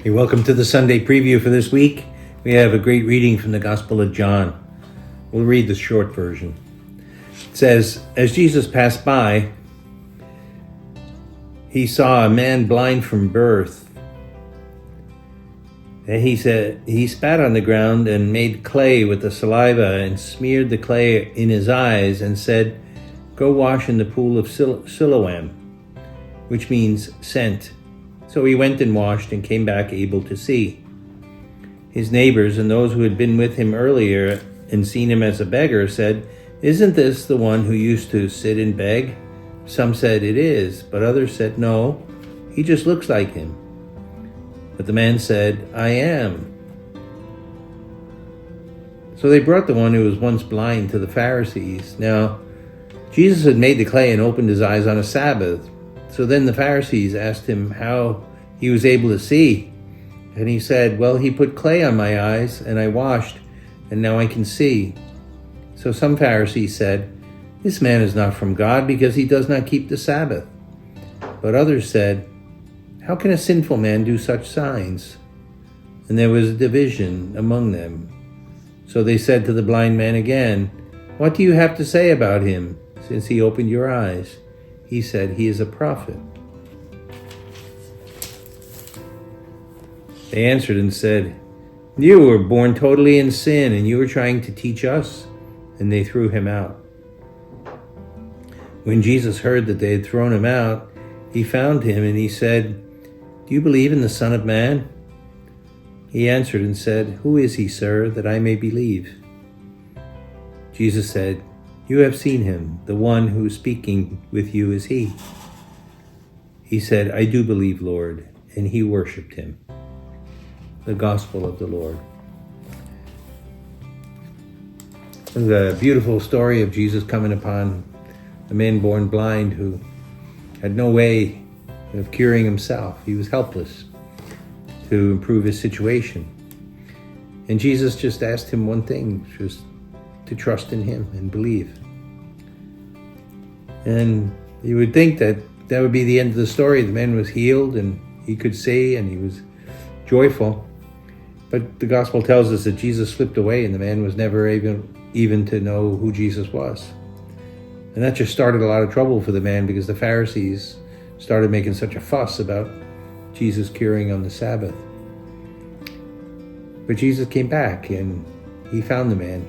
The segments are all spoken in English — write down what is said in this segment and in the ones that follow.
Hey, welcome to the Sunday preview for this week. We have a great reading from the Gospel of John. We'll read the short version. It says, as Jesus passed by, he saw a man blind from birth. And he spat on the ground and made clay with the saliva and smeared the clay in his eyes and said, go wash in the pool of Siloam, which means sent. So he went and washed and came back able to see. His neighbors and those who had been with him earlier and seen him as a beggar said, isn't this the one who used to sit and beg? Some said it is, but others said, no, he just looks like him. But the man said, I am. So they brought the one who was once blind to the Pharisees. Now, Jesus had made the clay and opened his eyes on a Sabbath. So then the Pharisees asked him how he was able to see. And he said, well, he put clay on my eyes and I washed, and now I can see. So some Pharisees said, this man is not from God because he does not keep the Sabbath. But others said, how can a sinful man do such signs? And there was a division among them. So they said to the blind man again, what do you have to say about him, since he opened your eyes? He said, he is a prophet. They answered and said, you were born totally in sin, and you were trying to teach us. And they threw him out. When Jesus heard that they had thrown him out, he found him and he said, do you believe in the Son of Man? He answered and said, who is he, sir, that I may believe? Jesus said, you have seen him. The one who is speaking with you is he. He said, I do believe, Lord. And he worshipped him. The Gospel of the Lord. There's a beautiful story of Jesus coming upon a man born blind who had no way of curing himself. He was helpless to improve his situation. And Jesus just asked him one thing, just to trust in him and believe. And you would think that that would be the end of the story. The man was healed and he could see and he was joyful. But the gospel tells us that Jesus slipped away and the man was never even to know who Jesus was. And that just started a lot of trouble for the man because the Pharisees started making such a fuss about Jesus curing on the Sabbath. But Jesus came back and he found the man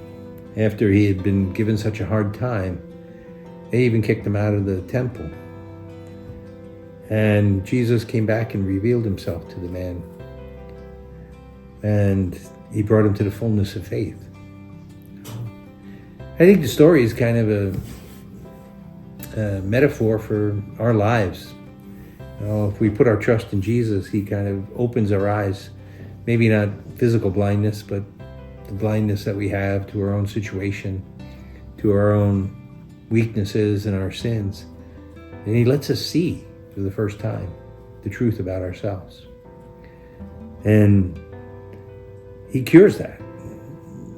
after he had been given such a hard time. They even kicked him out of the temple. And Jesus came back and revealed himself to the man. And he brought him to the fullness of faith. I think the story is kind of a metaphor for our lives. You know, if we put our trust in Jesus, he kind of opens our eyes. Maybe not physical blindness, but the blindness that we have to our own situation, to our own weaknesses and our sins. And he lets us see for the first time the truth about ourselves. And he cures that.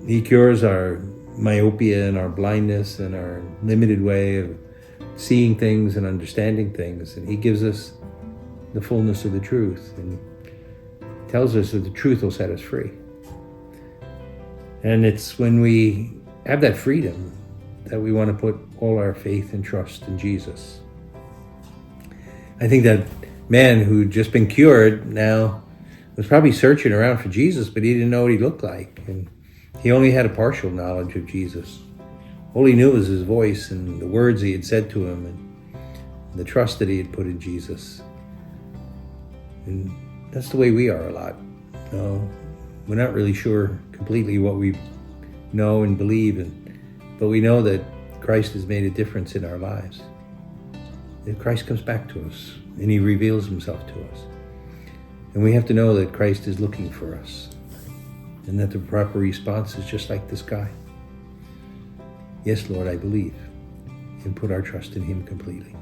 He cures our myopia and our blindness and our limited way of seeing things and understanding things. And he gives us the fullness of the truth and tells us that the truth will set us free. And it's when we have that freedom that we want to put all our faith and trust in Jesus. I think that man who'd just been cured now was probably searching around for Jesus, but he didn't know what he looked like. And he only had a partial knowledge of Jesus. All he knew was his voice and the words he had said to him and the trust that he had put in Jesus. And that's the way we are a lot. No, we're not really sure completely what we know and believe, but we know that Christ has made a difference in our lives. That Christ comes back to us and he reveals himself to us. And we have to know that Christ is looking for us and that the proper response is just like this guy. Yes, Lord, I believe, and put our trust in him completely.